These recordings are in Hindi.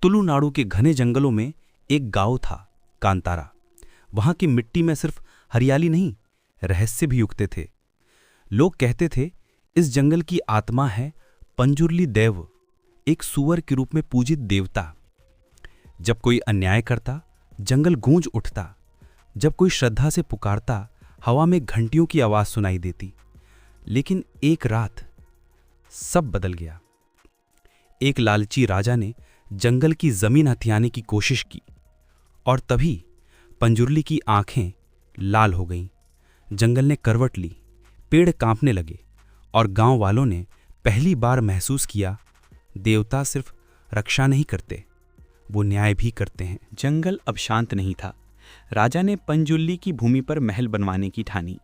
तुलुनाडु के घने जंगलों में एक गांव था, कांतारा। वहां की मिट्टी में सिर्फ हरियाली नहीं, रहस्य भी उगते थे। लोग कहते थे इस जंगल की आत्मा है पंजुर्ली देव, एक सुअर के रूप में पूजित देवता। जब कोई अन्याय करता, जंगल गूंज उठता। जब कोई श्रद्धा से पुकारता, हवा में घंटियों की आवाज सुनाई देती। लेकिन एक रात सब बदल गया। एक लालची राजा ने जंगल की जमीन हथियाने की कोशिश की और तभी पंजुर्ली की आंखें लाल हो गईं। जंगल ने करवट ली, पेड़ कांपने लगे और गांव वालों ने पहली बार महसूस किया देवता सिर्फ रक्षा नहीं करते, वो न्याय भी करते हैं। जंगल अब शांत नहीं था। राजा ने पंजुर्ली की भूमि पर महल बनवाने की ठानी।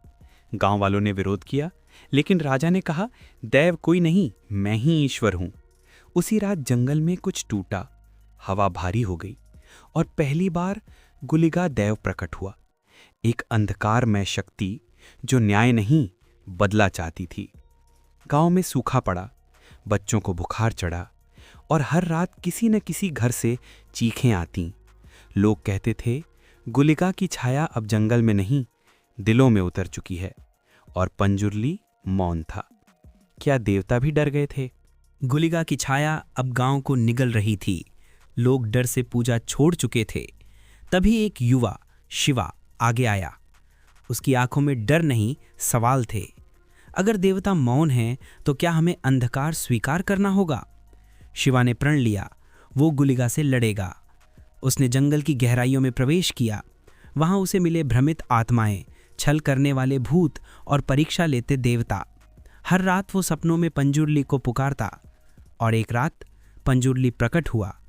गांव वालों ने विरोध किया, लेकिन राजा ने कहा दैव कोई नहीं, मैं ही ईश्वर हूं। उसी रात जंगल में कुछ टूटा, हवा भारी हो गई और पहली बार गुलिगा देव प्रकट हुआ। एक अंधकारमय शक्ति जो न्याय नहीं, बदला चाहती थी। गांव में सूखा पड़ा, बच्चों को बुखार चढ़ा और हर रात किसी न किसी घर से चीखें आतीं। लोग कहते थे गुलिगा की छाया अब जंगल में नहीं, दिलों में उतर चुकी है। और पंजुर्ली मौन था। क्या देवता भी डर गए थे? गुलिगा की छाया अब गांव को निगल रही थी। लोग डर से पूजा छोड़ चुके थे। तभी एक युवा शिवा आगे आया। उसकी आंखों में डर नहीं, सवाल थे। अगर देवता मौन हैं तो क्या हमें अंधकार स्वीकार करना होगा? शिवा ने प्रण लिया, वो गुलिगा से लड़ेगा। उसने जंगल की गहराइयों में प्रवेश किया। वहां उसे मिले भ्रमित आत्माएं, छल करने वाले भूत और परीक्षा लेते देवता। हर रात वो सपनों में पंजुर्ली को पुकारता और एक रात पंजुर्ली प्रकट हुआ।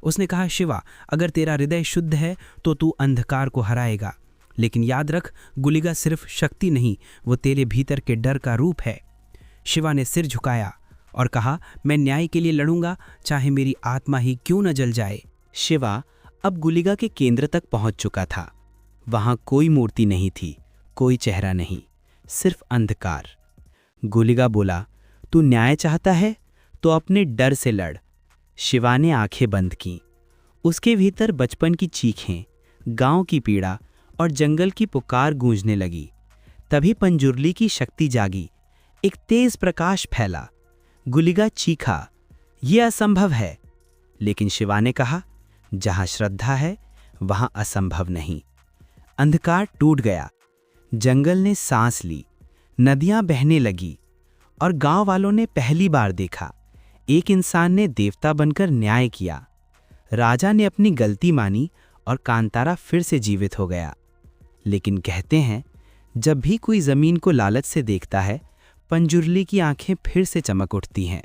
उसने कहा शिवा, अगर तेरा हृदय शुद्ध है तो तू अंधकार को हराएगा। लेकिन याद रख, गुलिगा सिर्फ शक्ति नहीं, वो तेरे भीतर के डर का रूप है। शिवा ने सिर झुकाया और कहा मैं न्याय के लिए लड़ूंगा, चाहे मेरी आत्मा ही क्यों न जल जाए। शिवा अब गुलिगा के केंद्र तक पहुंच चुका था। वहां कोई मूर्ति नहीं थी, कोई चेहरा नहीं, सिर्फ अंधकार। गुलिगा बोला, तू न्याय चाहता है तो अपने डर से लड़। शिवा ने आंखें बंद कीं। उसके भीतर बचपन की चीखें, गांव की पीड़ा और जंगल की पुकार गूंजने लगी। तभी पंजुर्ली की शक्ति जागी। एक तेज प्रकाश फैला। गुलिगा चीखा, यह असंभव है। लेकिन शिवा ने कहा, जहां श्रद्धा है वहां असंभव नहीं। अंधकार टूट गया। जंगल ने सांस ली, नदियां बहने लगी और गांव वालों ने पहली बार देखा एक इंसान ने देवता बनकर न्याय किया। राजा ने अपनी गलती मानी और कांतारा फिर से जीवित हो गया। लेकिन कहते हैं जब भी कोई जमीन को लालच से देखता है, पंजुर्ली की आंखें फिर से चमक उठती हैं।